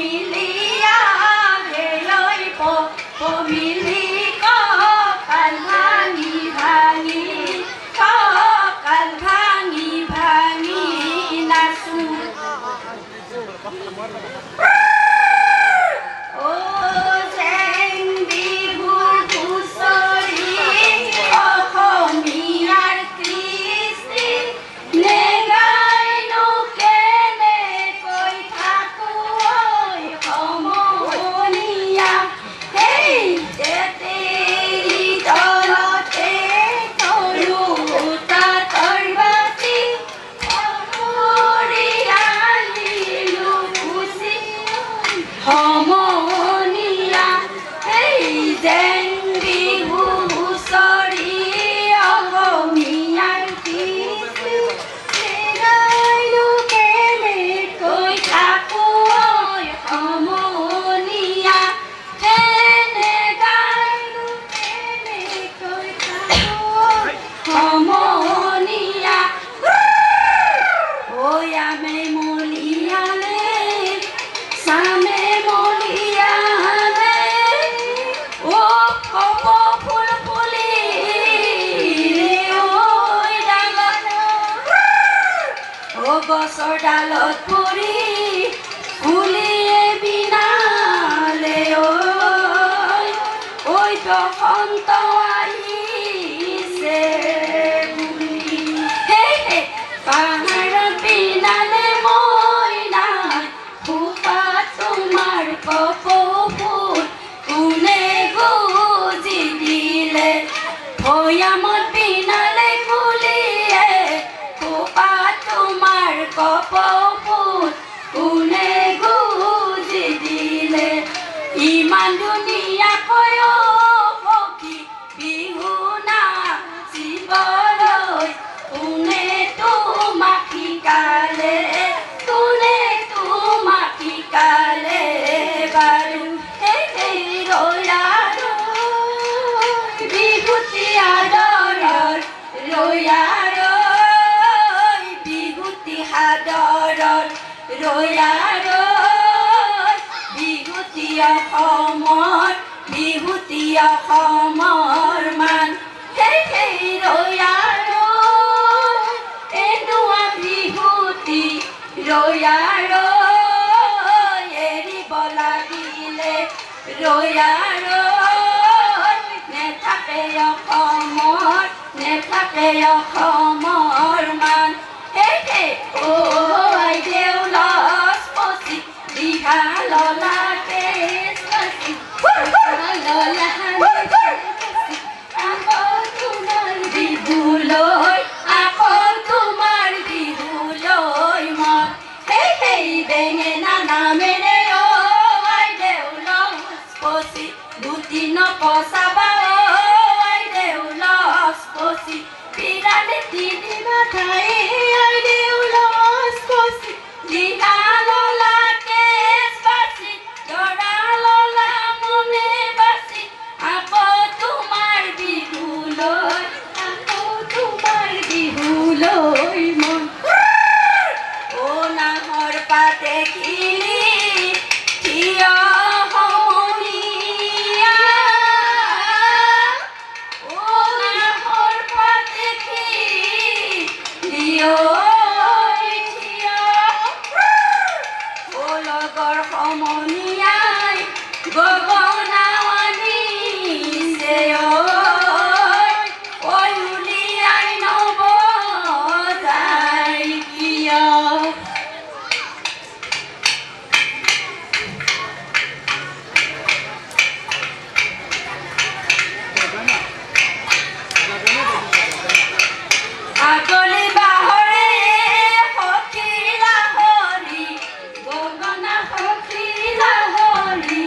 মিলিয়া গেলৈ মিলি কঁকাল ভাঙি ভাঙি কঁকাল ভাঙি ভাঙি নাচো গছৰ ডালত পৰি ফুলিয়ে বিনালে ঐ বসন্ত আহিছে বুলি পাহাৰত বিনালে মই নাই ফুপা তোমাৰ কপৌফুল কোনে গুজি দিলে ভৈয়ামত বিনালে কুলিয়ে ফুপা তোমাৰ কপৌফুল কোনে গুজি দিলে ইমান ধুনীয়াকৈ সখী বিহু নাচিবলৈ কোনে তোমাক শিকালে বাৰু সেই ৰৈয়াৰ বিহুতি আদৰৰ ৰৈয়াৰ বিহুতি সাদৰৰ ৰৈয়াৰ বিহুতি অসমৰ মান সেই ৰৈয়াৰ এনেকুৱা বিহুতি ৰৈয়াৰ এৰিব লাগিলে ৰৈয়াৰ নেথাকে অসমৰ মান সেই আই দেউলচ পচি দিঘা ললাকে আকৌ তোমাৰ বিহুলৈ মন সেই বেঙেনা নামেৰে আই দেউলচ পচি দুটি নপচাবা আই দেউলচ পচি বিৰালে তিনি মাথাই আই দেউলচ পচি দিঘা ললাকে বাচি দৰা ললা মনে বাচি আকৌ তোমাৰ বিহুলৈ মন নাহৰ পাতে কিনি থিয় সমনীয়া নাহৰ পাতে কিনি লগৰ সমনীয়াই গগনাৱানী উলিয়াই নব যায় কিয় আগলি বাহৰে সখী লাহৰি গগনা সখী লাহৰি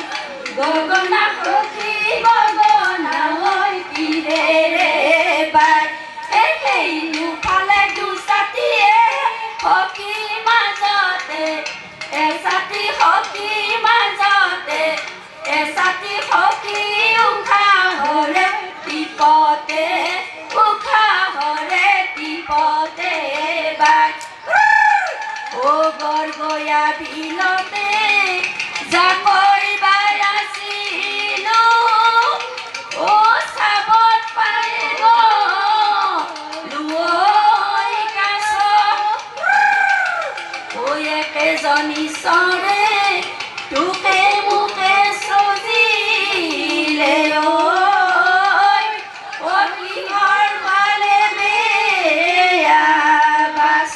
গগনা সখী গগনা ঐ কিৰেৰে বাই সেই দুফালে দুচাতিয়ে সখী মাজতে এচাতি সখী মাজতে এচাতি সখী উশাহৰে টিপতে বাই গৰগয়া বিলতে এজনী চৰে তোকে মোকে চজিলে কিহৰ পালে বেয়া বাচ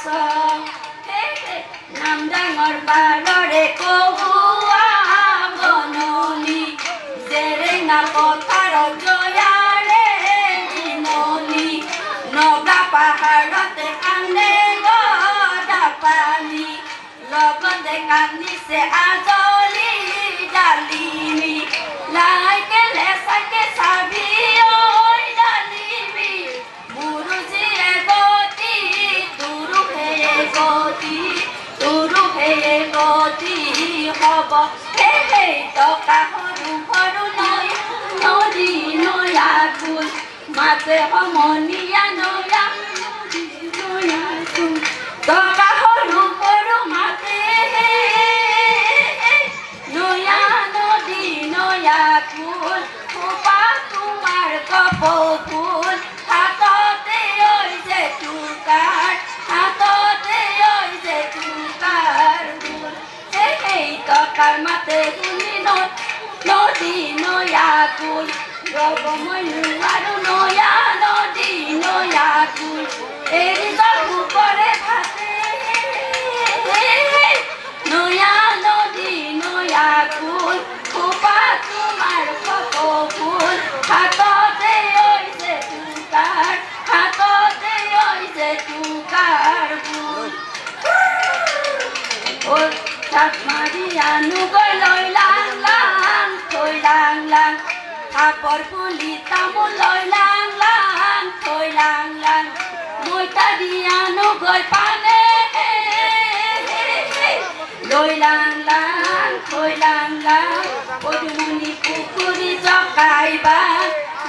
নাম ডাঙৰ পালৰে কহুৱা বননি জেৰেঙা পথাৰত জয়াৰে দিননি নগা পাহাৰতে কান্দে গদা পানী লগতে কান্দিছে আজলি ডালিমি লাইকে লেচাকে চাবি ঐ ডালিমি মোৰো যিয়ে গতি তোৰো সেয়ে গতি হ'ব সেই টকা সৰু সৰু নদী নয়া কুল মাতে সমনীয়া নয়া কুল টকা সৰু সৰু মাতে নয়া নদী নয়া কুল খোপা তোমাৰ কপৌফুল হাততে ঐ যে টুকাৰ হাততে ঐ যে টুকাৰ ফুল সেই টকাৰ মাতে শুনি নদী নয়া কুল ৰব মই নোৱাৰো নয়া নদী নয়া কুল এৰি যাব কৰে ভাতে নয়া নদী নয়া কুল খোপা তোমাৰ কপৌফুল হাততে ঐ যে টুকাৰ হাততে ঐ যে টুকাৰ ফুল চাপ মাৰি আনুগৈ লৈ লাং লাং থৈ লাং লাং থাপৰ পুলি তামোল লৈ লাং লাং থৈ লাং লাং মইতা দি আনুগৈ পানে লৈ লাং লাং থৈ লাং লাং পদুমণি পুখুৰী জকাইবা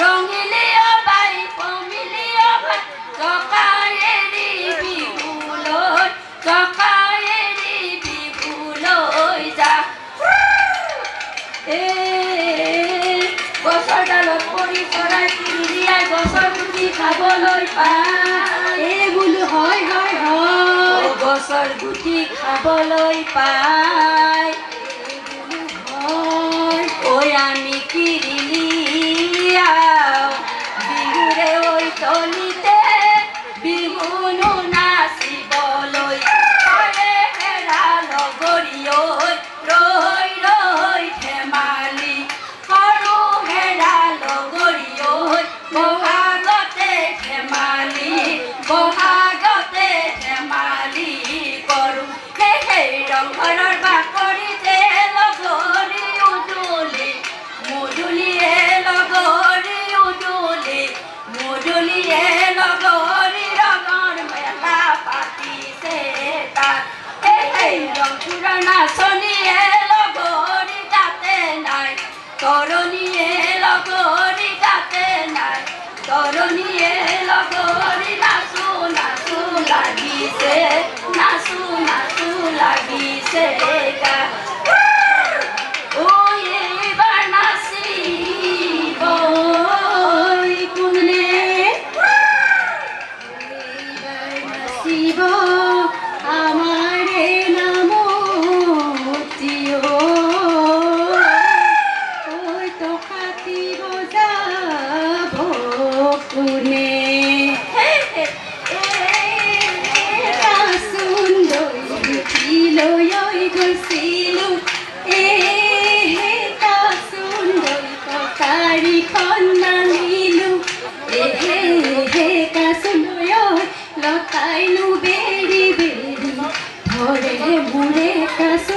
ৰঙিলি অবাই পমিলি অবাই জকাই এৰি বিহুলৈ জকাই এৰি বিহুলৈ যা গছৰ ডালত পৰি চৰাই চিৰিয়াই গছৰ গুটি খাবলৈ পায় বোলো হয় হয় হয় গছৰ গুটি খাবলৈ পায় ঐ আমি কিৰিলিয়াও বিহুৰে ঐ তলিতে বিহুনো নাচিবলৈ হেৰা লগৰী ঐ ৰৈ ৰৈ ধেমালি সৰু হেৰা লগৰী ঐ বহাগতে ধেমালি বহাগতে ধেমালি কৰোঁ সেই ৰংঘৰৰ বাকৰিতে লগৰী উদুলি মুদুলিয়ে লগৰী উদুলি মুদুলিয়ে লগৰী ৰঙৰ মেলা পাতিছে তাত সেই ৰংপুৰৰ নাচনীয়ে লগৰী তাতে নাই তৰণীয়ে লগৰী তাতে নাই তৰণীয়ে লগৰী নাচো নাচো লাগিছে নাচো নাচো লাগিছে গা এইবাৰ নাচিব কোনে এইবাৰ নাচিব আমাৰে নামতি টকাতি বজাব কোনে সুন্দৰ লৈ গৈছিলো সুন্দৰ কটাৰীখন নানিলো কাচুলৈ লতাইনো বেৰি বেৰি ধৰে মোৰে কাচু